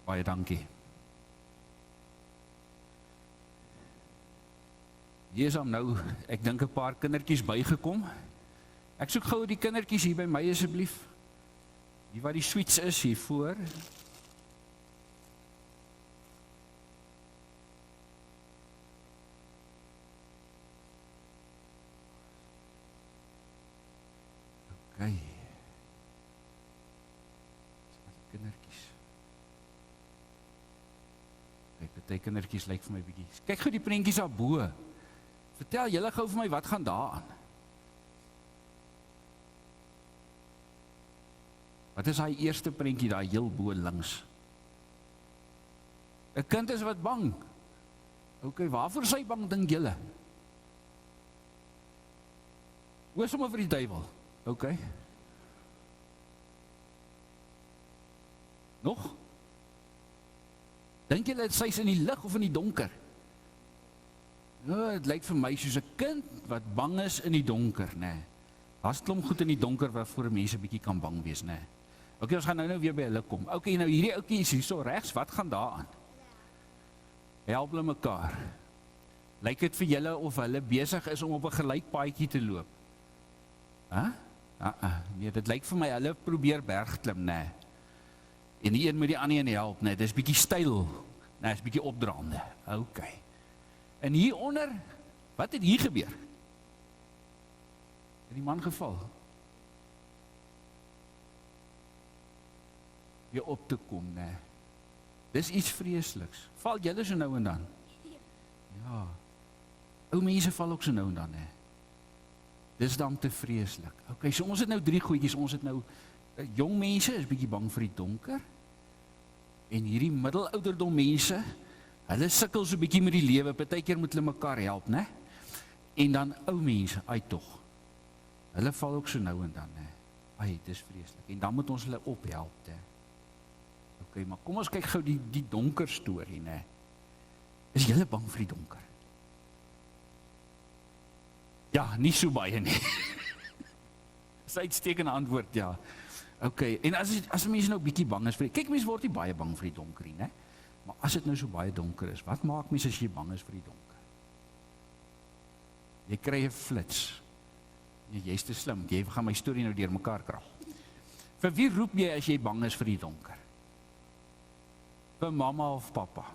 Baie dankie. Hier is hom nou, ek dink 'n paar kindertjies bygekom. Ek soek gou die kindertjies hier by my asseblief. Hier waar die sweets is, hier voor. Okay. Kindertjies. Kyk, die kindertjies lyk vir my bietjie. Kyk gou die prentjies daarbo. Vertel julle gou vir my, wat gaan daar aan? Wat is daai eerste prentjie daar heel bo links? 'n kind is wat bang. Okay, waarvoor is hy bang, dink julle? Hoe sommer vir die duiwel? Okay. Nog? Dink julle sy is in die lig of in die donker? Ja, dit lyk vir my soos 'n kind wat bang is in die donker, né? Daar's klomp goed in die donker waarvoor mense bietjie kan bang wees, né? Okay, ons gaan nou weer by hulle kom. Okay, nou hierdie ouetjie is hierso regs, wat gaan daar aan? Help hulle mekaar. Lyk dit vir julle of hulle besig is om op 'n gelykpaadjie te loop? Hæ? Nee, dit lyk vir my hulle probeer bergklim, né? En die een met die ander een help, né? Dis bietjie styl, né? Dis bietjie opdraande. Okay. En hieronder, wat het hier gebeur? Het die man geval? Weer op te kom, né? Dis iets vreesliks. Val julle so nou en dan? Ja. Ou mense val ook so nou en dan, né? Dis dan te vreeslik. Okay, so ons het nou 3 goedjies. Ons het nou jong mense is bietjie bang vir die donker. En hierdie middelouderdom mense, hulle sukkel so bietjie met die lewe. Partykeer moet hulle mekaar help, né? En dan ou mense, ai tog. Hulle val ook so nou en dan, né? Ai, dis vreeslik. En dan moet ons hulle ophelp, né? Okay, maar kom ons kyk gou die donker storie, né? Is julle bang vir die donker? Ja, nie so baie nie. Dis 'n uitstekende antwoord, ja. Okay, en as mense nou bietjie bang is vir kyk, mense word nie baie bang vir die donker nie, né? Maar as dit nou so baie donker is, wat maak mense as jy bang is vir die donker? Jy kry 'n flits. Jy's te slim. Jy gaan my storie nou deurmekaar krap. Vir wie roep jy as jy bang is vir die donker? Vir mamma of pappa?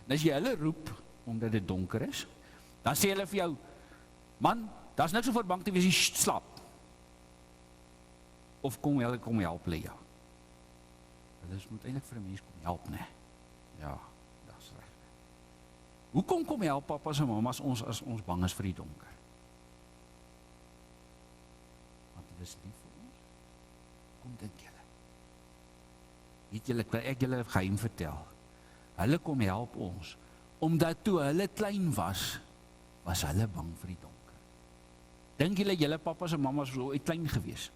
En as jy hulle roep omdat dit donker is, dan sê hulle vir jou, man, daar's niks om voor bang te wees, jy slaap. Of kom help hulle jou. Hulle moet eintlik vir 'n mens kom help, né? Ja, dis reg. Hoekom kom help pappas en mammas ons as ons bang is vir die donker? Want hulle is lief vir ons. Kom dink julle. Weet julle, ek julle 'n geheim vertel. Hulle kom help ons omdat toe hulle klein was hulle bang vir die donker. Dink julle pappas en mammas was ooit klein gewees?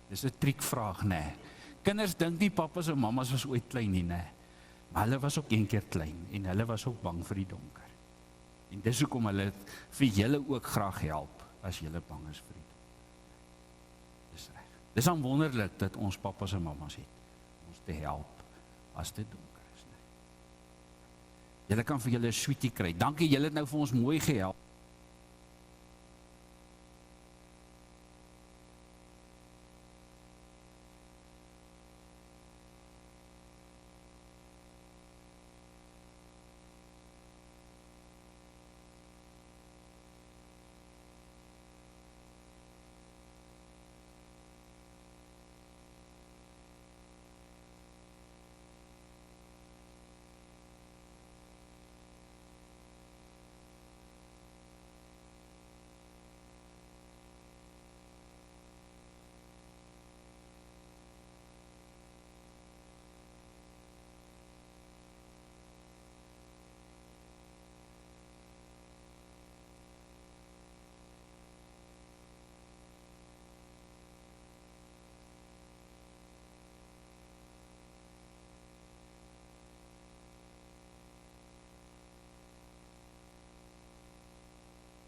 Dis 'n triekvraag, né? Kinders dink nie pappas en mammas was ooit klein nie, né? Maar hulle was ook een keer klein en hulle was ook bang vir die donker. En dis hoekom hulle vir julle ook graag help as julle bang is vir die donker. Dis reg. Dis dan wonderlik dat ons pappas en mammas het om ons te help as dit donker is, né? Julle kan vir julle 'n sweetie kry. Dankie, julle het nou vir ons mooi gehelp.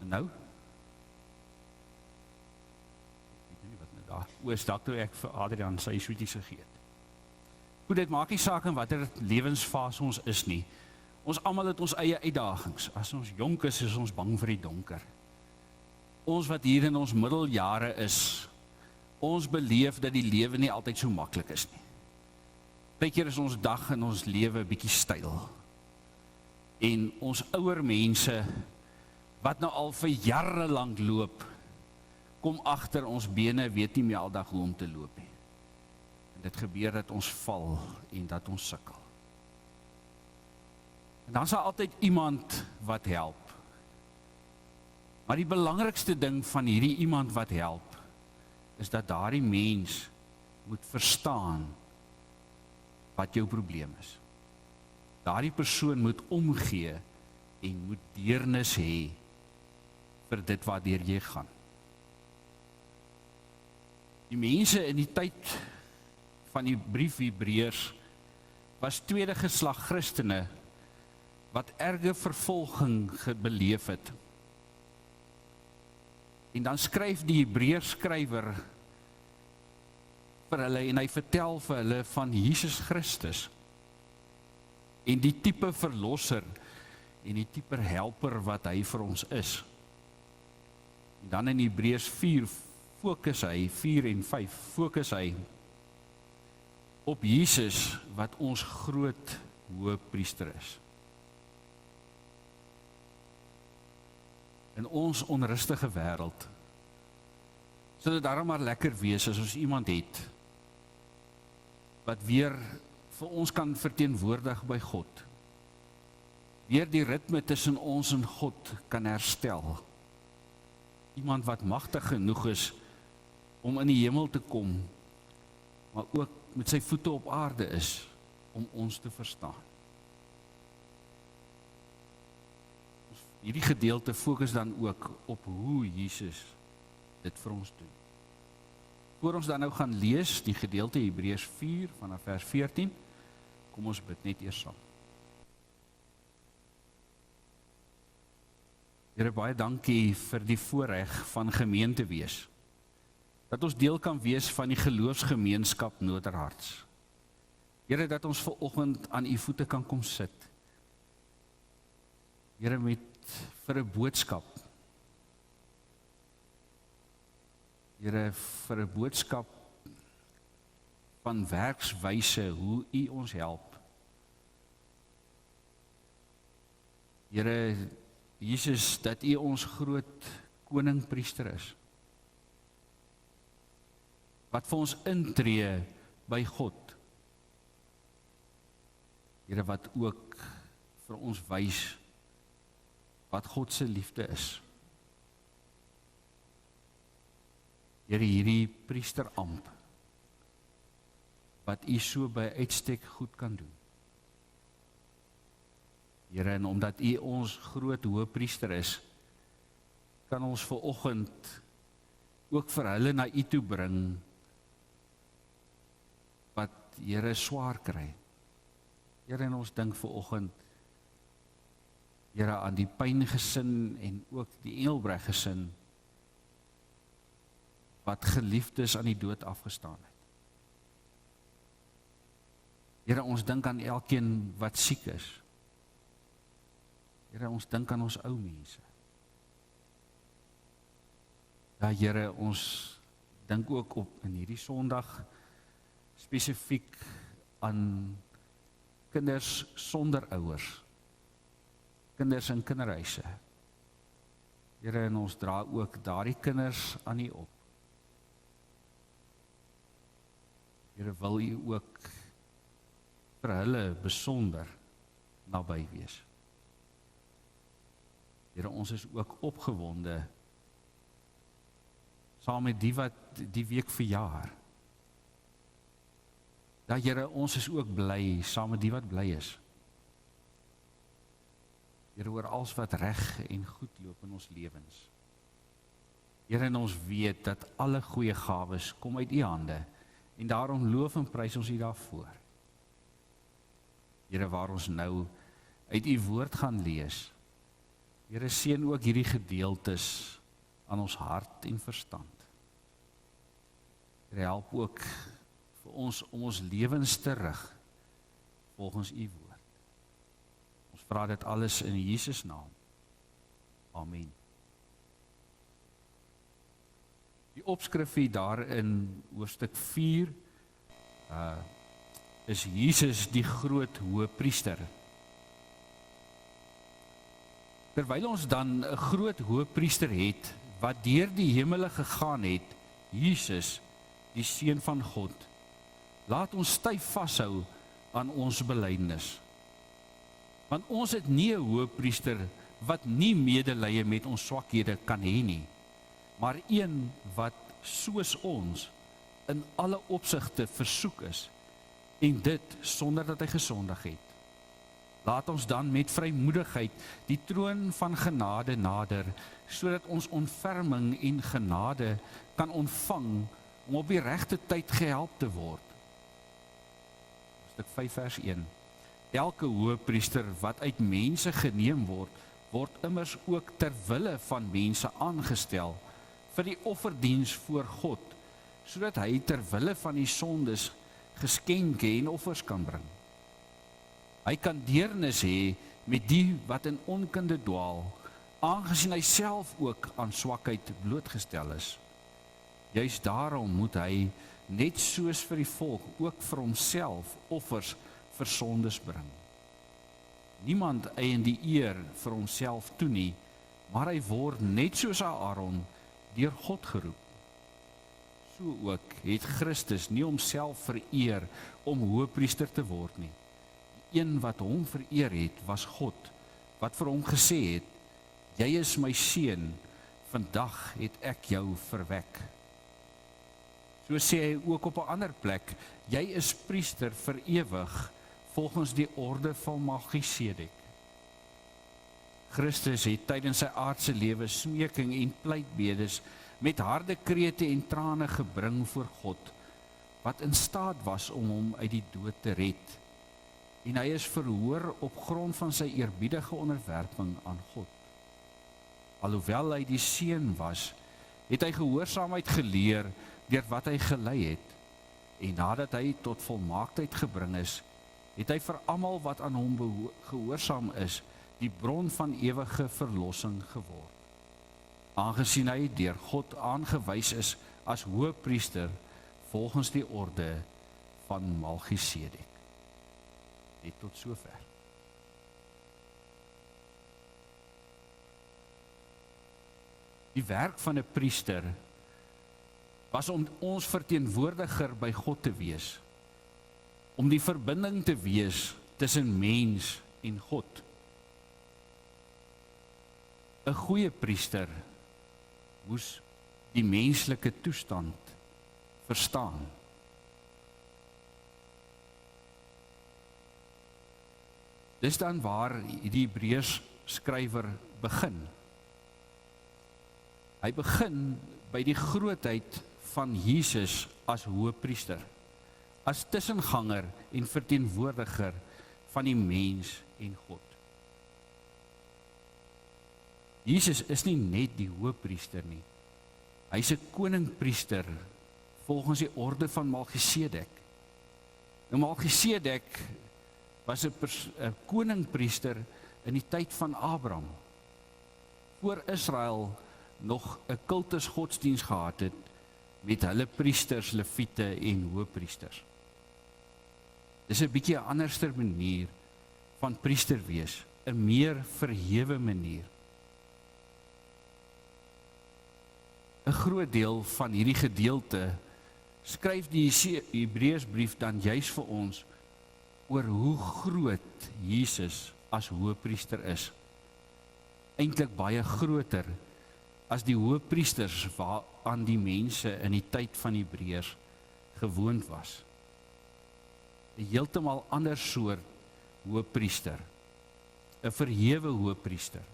Nou? Ek weet nie wat nou daar. Oos, dalk toe ek vir Adrian sy sweeties gegee het. Goed, dit maak nie saak in watter lewensfase ons is nie. Ons almal het ons eie uitdagings. As ons jonk is ons bang vir die donker. Ons wat hier in ons middeljare is, ons beleef dat die lewe nie altyd so maklik is nie. Partykeer is ons dag in ons lewe bietjie styl. En ons ouer mense, wat nou al vir jare lank loop, kom agter ons bene, weet nie meer aldag hoe om te loop nie. En dit gebeur dat ons val en dat ons sukkel. En dan is daar altyd iemand wat help. Maar die belangrikste ding van hierdie iemand wat help, is dat daardie mens moet verstaan wat jou probleem is. Daardie persoon moet omgee en moet deernis hê vir dit waardeur jy gaan. Die mense in die tyd van die brief Hebreërs was tweede geslag Christene wat erge vervolging beleef het. En dan skryf die Hebreërs skrywer vir hulle en hy vertel vir hulle van Jesus Christus en die tipe verlosser en die tipe helper wat hy vir ons is. En dan in Hebreërs 4 fokus hy, 4 en 5, fokus hy op Jesus wat ons groot hoëpriester is. In ons onrustige wêreld sal dit daarom maar lekker wees as ons iemand het wat weer vir ons kan verteenwoordig by God. Weer die ritme tussen ons en God kan herstel. Iemand wat magtig genoeg is om in die hemel te kom, maar ook met sy voete op aarde is om ons te verstaan. Hierdie gedeelte fokus dan ook op hoe Jesus dit vir ons doen. Voor ons dan nou gaan lees die gedeelte Hebreërs 4 vanaf vers 14, kom ons bid net eers saam. Here, baie dankie vir die voorreg van gemeente wees. Dat ons deel kan wees van die geloofsgemeenskap Noorderharts. Here, dat ons vanoggend aan u voete kan kom sit. Here, vir 'n boodskap. Here, vir 'n boodskap van werkswyse hoe u ons help. Here Jesus, dat u ons groot koningpriester is. Wat vir ons intree by God. Here, wat ook vir ons wys wat God se liefde is. Here, hierdie priesterambt wat u so by uitstek goed kan doen. Here, en omdat u ons groot hoëpriester is, kan ons vanoggend ook vir hulle na u toe bring wat Here swaar kry. Here, en ons dink vanoggend Here aan die pyngesin en ook die Engelbreg gesin wat geliefdes aan die dood afgestaan het. Here, ons dink aan elkeen wat siek is. Here, ons dink aan ons ou mense. Ja, Here, ons dink ook op in hierdie Sondag spesifiek aan kinders sonder ouers. Kinders in kinderhuise. Here, en ons dra ook daardie kinders aan u op. Here, wil u ook vir hulle besonder naby wees. Here, ons is ook opgewonde saam met die wat die week verjaar. Ja, Here, ons is ook bly saam met die wat bly is. Here, oor alles wat reg en goed loop in ons lewens. Here, en ons weet dat alle goeie gawes kom uit u hande en daarom loof en prys ons u daarvoor. Here, waar ons nou uit u woord gaan lees. Here, seën ook hierdie gedeeltes aan ons hart en verstand. Here, help ook vir ons om ons lewens te rig volgens u woord. Ons vra dit alles in Jesus naam. Amen. Die opskrif hier daar in hoofstuk 4 is Jesus die groot hoëpriester. Terwyl ons dan 'n groot hoëpriester het, wat deur die hemele gegaan het, Jesus, die Seun van God, laat ons styf vashou aan ons belydenis. Want ons het nie 'n hoëpriester wat nie medelee met ons swakhede kan hê nie, maar een wat soos ons in alle opsigte versoek is, en dit sonder dat hy gesondig het. Laat ons dan met vrymoedigheid die troon van genade nader, sodat ons ontferming en genade kan ontvang om op die regte tyd gehelp te word. Stuk 5 vers 1. Elke hoëpriester wat uit mense geneem word, word immers ook ter wille van mense aangestel vir die offerdiens voor God, sodat hy ter wille van die sondes geskenke en offers kan bring. Hy kan deernis hê met die wat in onkunde dwaal, aangesien hy self ook aan swakheid blootgestel is. Juist daarom moet hy, net soos vir die volk, ook vir homself offers vir sondes bring. Niemand eien die eer vir homself toe nie, maar hy word net soos Aaron deur God geroep. So ook het Christus nie homself vereer om hoëpriester te word nie. Die een wat hom vereer het, was God, wat vir hom gesê het, jy is my seun, vandag het ek jou verwek. So sê hy ook op 'n ander plek, jy is priester vir ewig, volgens die orde van Melchisedek. Christus het tydens sy aardse lewe smeking en pleitbedes met harde krete en trane gebring voor God, wat in staat was om hom uit die dood te red. En hy is verhoor op grond van sy eerbiedige onderwerping aan God. Alhoewel hy die seun was, het hy gehoorsaamheid geleer deur wat hy gelei het. En nadat hy tot volmaaktheid gebring is, het hy vir almal wat aan hom gehoorsaam is, die bron van ewige verlossing geword. Aangesien hy deur God aangewys is as hoëpriester volgens die orde van Melchisedek. Net tot sover. Die werk van 'n priester was om ons verteenwoordiger by God te wees, om die verbinding te wees tussen mens en God. 'n Goeie priester moes die menslike toestand verstaan. Dis dan waar die Hebreërs skrywer begin. Hy begin by die grootheid van Jesus as hoëpriester, as tussenganger en verteenwoordiger van die mens en God. Jesus is nie net die hoëpriester nie. Hy's 'n koningpriester volgens die orde van Melchisedek. Nou Melchisedek was 'n koningpriester in die tyd van Abraham, voor Israel nog 'n kultusgodsdiens gehad het met hulle priesters, leviete en hoëpriesters. Dis 'n bietjie 'n anderste manier van priester wees, 'n meer verhewe manier. 'n Groot deel van hierdie gedeelte skryf die Hebreërsbrief dan juis vir ons oor hoe groot Jesus as hoëpriester is. Eintlik baie groter as die hoëpriesters waaraan die mense in die tyd van die Hebreërs gewoond was. 'n Heeltemal ander soort hoëpriester, 'n verhewe hoëpriester,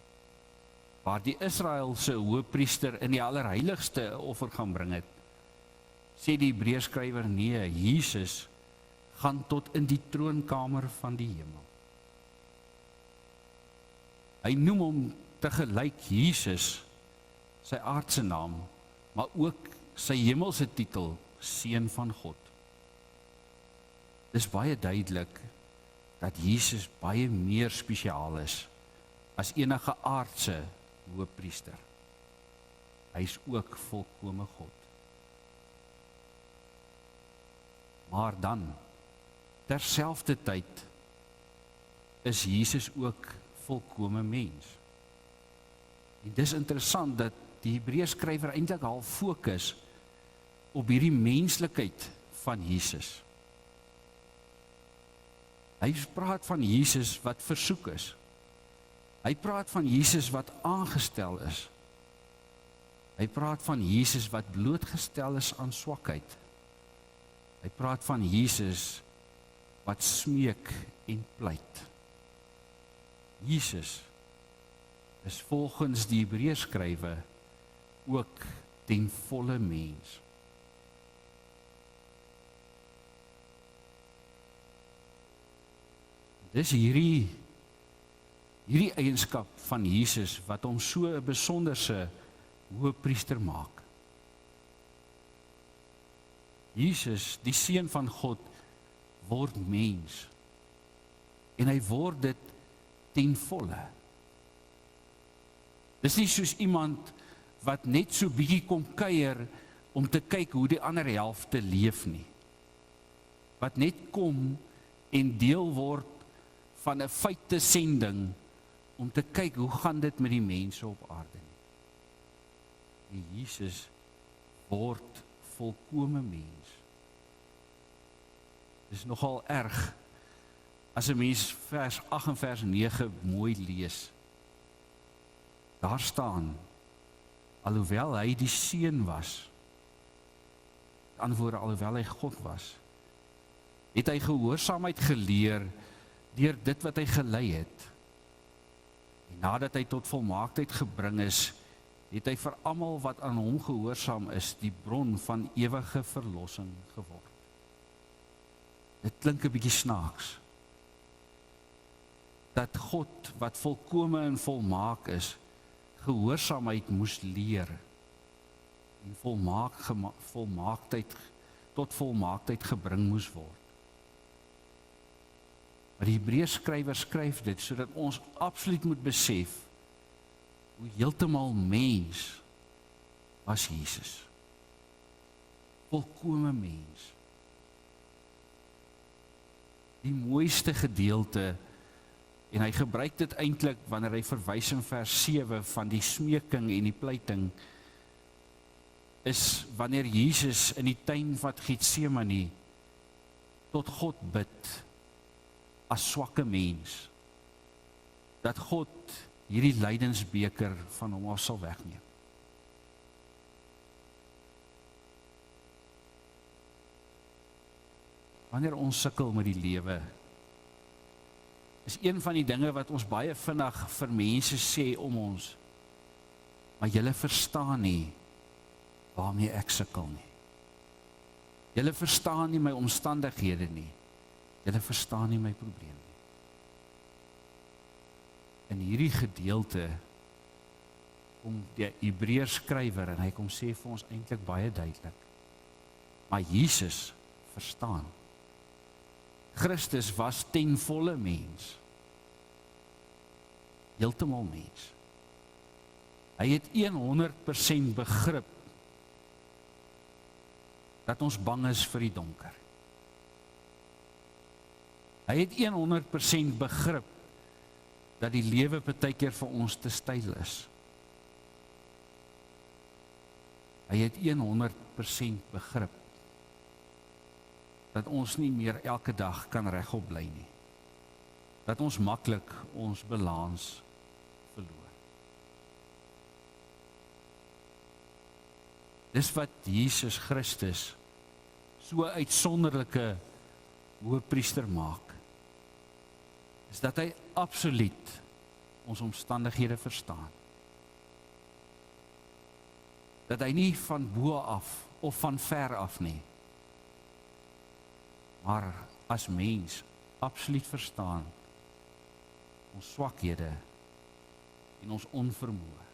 waar die Israëlse hoëpriester in die allerheiligste 'n offer gaan bring het, sê die Hebreërskrywer nee, Jesus gaan tot in die troonkamer van die hemel. Hy noem hom tegelyk Jesus, sy aardse naam, maar ook sy hemelse titel, Seun van God. Dis baie duidelik dat Jesus baie meer spesiaal is as enige aardse hoëpriester. Hy is ook volkome God. Maar dan, terselfdertyd, is Jesus ook volkome mens. En dis interessant dat die Hebreërskrywer eintlik al fokus op hierdie menslikheid van Jesus. Hy praat van Jesus wat versoek is. Hy praat van Jesus wat aangestel is. Hy praat van Jesus wat blootgestel is aan swakheid. Hy praat van Jesus wat smeek en pleit. Jesus is volgens die Hebreërskrywer ook ten volle mens. Dis hierdie eienskap van Jesus wat hom so 'n besonderse hoëpriester maak. Jesus, die Seun van God, word mens. En hy word dit ten volle. Dis nie soos iemand wat net so bietjie kom kuier om te kyk hoe die ander helfte leef nie. Wat net kom en deel word van 'n feitesending om te kyk hoe gaan dit met die mense op aarde nie. En Jesus word volkome mens. Dis nogal erg as 'n mens vers 8 en vers 9 mooi lees. Daar staan, alhoewel hy die Seun was, antwoorde alhoewel hy God was, het hy gehoorsaamheid geleer deur dit wat hy gelei het. En nadat hy tot volmaaktheid gebring is, het hy vir almal wat aan hom gehoorsaam is, die bron van ewige verlossing geword. Dit klink 'n bietjie snaaks. Dat God, wat volkome en volmaak is, gehoorsaamheid moes leer en tot volmaaktheid gebring moes word. Maar die Hebreërskrywer skryf dit sodat ons absoluut moet besef hoe heeltemal mens was Jesus. Volkome mens. Die mooiste gedeelte, en hy gebruik dit eintlik wanneer hy verwys in vers 7 van die smeking en die pleiting, is wanneer Jesus in die tuin van Getsemane tot God bid as swakke mens, dat God hierdie lydensbeker van hom af sal wegneem. Wanneer ons sukkel met die lewe, is een van die dinge wat ons baie vinnig vir mense sê om ons, maar julle verstaan nie waarmee ek sukkel nie. Julle verstaan nie my omstandighede nie. Julle verstaan nie my probleem nie. In hierdie gedeelte kom die Hebreërskrywer en hy kom sê vir ons eintlik baie duidelik, maar Jesus verstaan. Christus was ten volle mens. Heeltemal mens. Hy het 100% begrip dat ons bang is vir die donker. Hy het 100% begrip dat die lewe partykeer vir ons te styl is. Hy het 100% begrip dat ons nie meer elke dag kan regop bly nie. Dat ons maklik ons balans verloor. Dis wat Jesus Christus so uitsonderlike hoëpriester maak, is dat hy absoluut ons omstandighede verstaan. Dat hy nie van bo af of van ver af nie, maar as mens absoluut verstaan ons swakhede en ons onvermoë.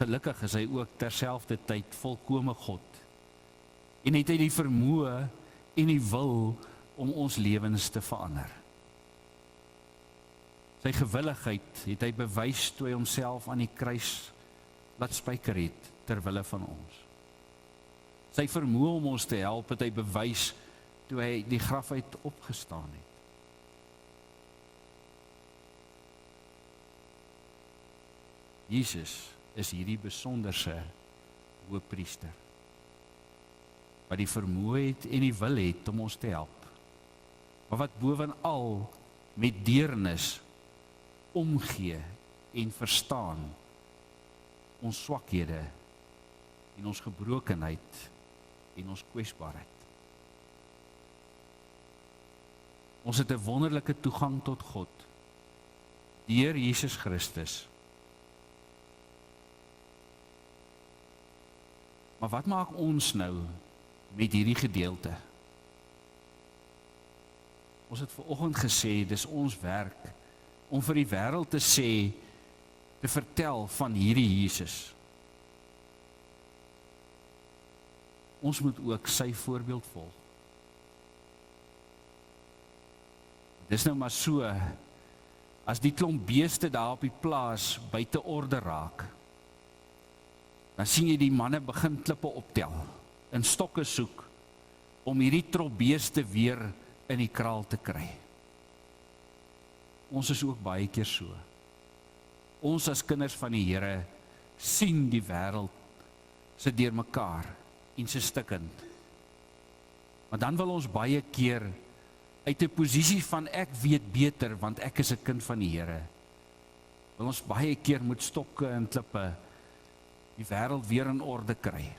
Gelukkig is hy ook terselfdertyd volkome God en het hy die vermoë en die wil om ons lewens te verander. Sy gewilligheid het hy bewys toe hy homself aan die kruis laat spyker het ter wille van ons. Sy vermoë om ons te help het hy bewys toe hy die graf uit opgestaan het. Jesus is hierdie besonderse hoëpriester, wat die vermoë het en die wil het om ons te help, maar wat bovenal met deernis omgee en verstaan ons swakhede en ons gebrokenheid en ons kwesbaarheid. Ons het 'n wonderlike toegang tot God deur Jesus Christus. Maar wat maak ons nou met hierdie gedeelte? Ons het vanoggend gesê, dis ons werk om vir die wêreld te sê, te vertel van hierdie Jesus. Ons moet ook sy voorbeeld volg. Dis nou maar so, as die klomp beeste daar op die plaas buite orde raak, dan sien jy die manne begin klippe optel, en stokke soek, om hierdie trop beeste weer in die kraal te kry. Ons is ook baie keer so. Ons as kinders van die Here sien die wêreld se deurmekaar en se stikkend. Maar dan wil ons baie keer uit 'n posisie van ek weet beter, want ek is 'n kind van die Here, wil ons baie keer met stokke en klippe die wêreld weer in orde kry.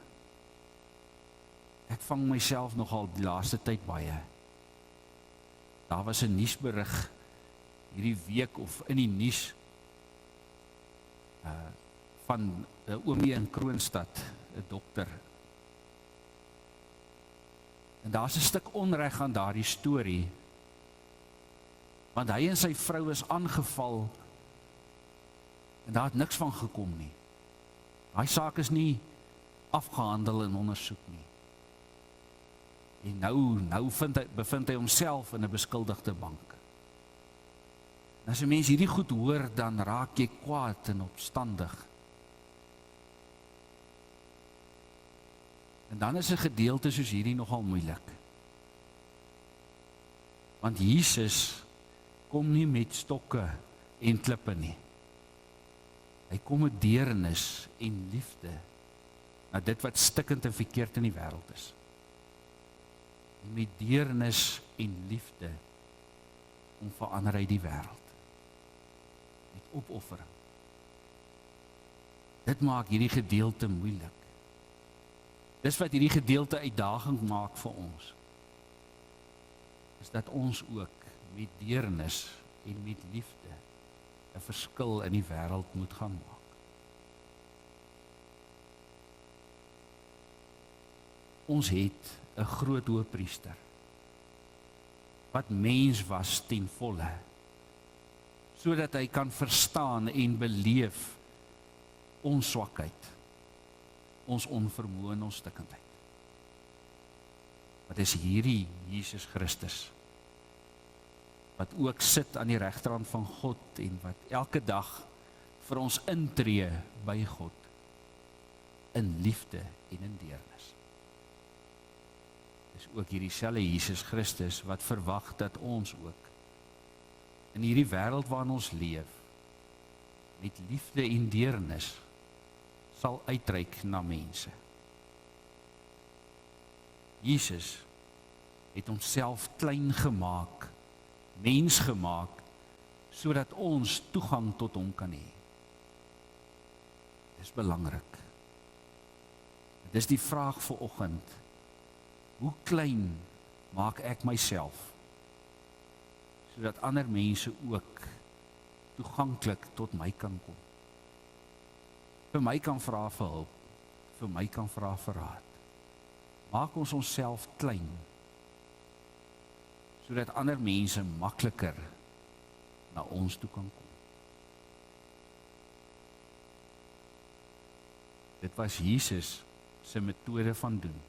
Ek vang myself nogal die laaste tyd baie. Daar was 'n nuusberig hierdie week of in die nuus van 'n oomie in Kroonstad, 'n dokter. En daar's 'n stuk onreg aan daardie storie, want hy en sy vrou is aangeval en daar het niks van gekom nie. Daai saak is nie afgehandel en ondersoek nie. En nou bevind hy homself in 'n beskuldigde bank. En as 'n mens hierdie goed hoor, dan raak jy kwaad en opstandig. En dan is 'n gedeelte soos hierdie nogal moeilik. Want Jesus kom nie met stokke en klippe nie. Hy kom met deernis en liefde na dit wat stikkend en verkeerd in die wêreld is. En met deernis en liefde om verander hy die wêreld. Met opoffering. Dit maak hierdie gedeelte moeilik. Dis wat hierdie gedeelte uitdaging maak vir ons. Is dat ons ook met deernis en met liefde 'n verskil in die wêreld moet gaan maak. Ons het 'n groot hoëpriester wat mens was ten volle, sodat hy kan verstaan en beleef ons swakheid, ons onvermoë en ons stikkindheid. Wat is hierdie Jesus Christus, wat ook sit aan die regterhand van God en wat elke dag vir ons intree by God in liefde en in deernis. Dis ook hierdie selfde Jesus Christus wat verwag dat ons ook in hierdie wêreld waarin ons leef met liefde en deernis sal uitreik na mense. Jesus het homself klein gemaak, mens gemaak, sodat ons toegang tot hom kan hê. Dis belangrik. Dis die vraag vir oggend. Hoe klein maak ek myself, sodat ander mense ook toeganklik tot my kan kom? Vir my kan vra vir hulp, vir my kan vra vir raad. Maak ons onsself klein, sodat ander mense makliker na ons toe kan kom. Dit was Jesus se metode van doen.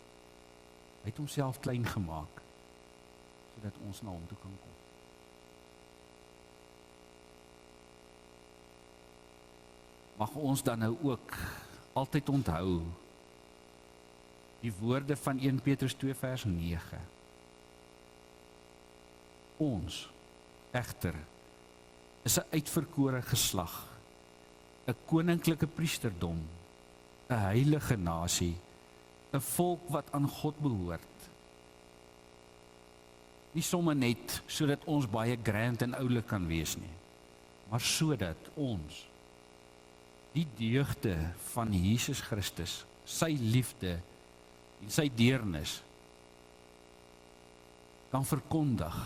Hy het homself klein gemaak, sodat ons na hom toe kan kom. Mag ons dan nou ook altyd onthou die woorde van 1 Petrus 2 vers 9. Ons, egter, is 'n uitverkore geslag, 'n koninklike priesterdom, 'n heilige nasie, 'n volk wat aan God behoort. Nie sommer net sodat ons baie grand en oulik kan wees nie, maar sodat ons die deugde van Jesus Christus, sy liefde en sy deernis kan verkondig.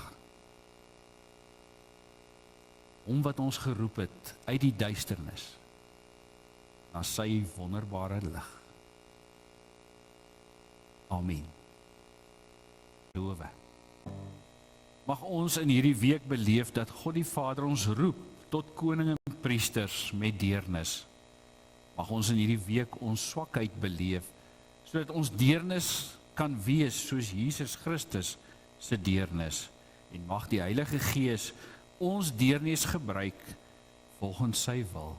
Hom wat ons geroep het uit die duisternis na sy wonderbare lig. Amen. Lowe. Mag ons in hierdie week beleef dat God die Vader ons roep tot koning en priesters met deernis. Mag ons in hierdie week ons swakheid beleef, sodat ons deernis kan wees soos Jesus Christus se deernis. En mag die Heilige Gees ons deernis gebruik volgens sy wil.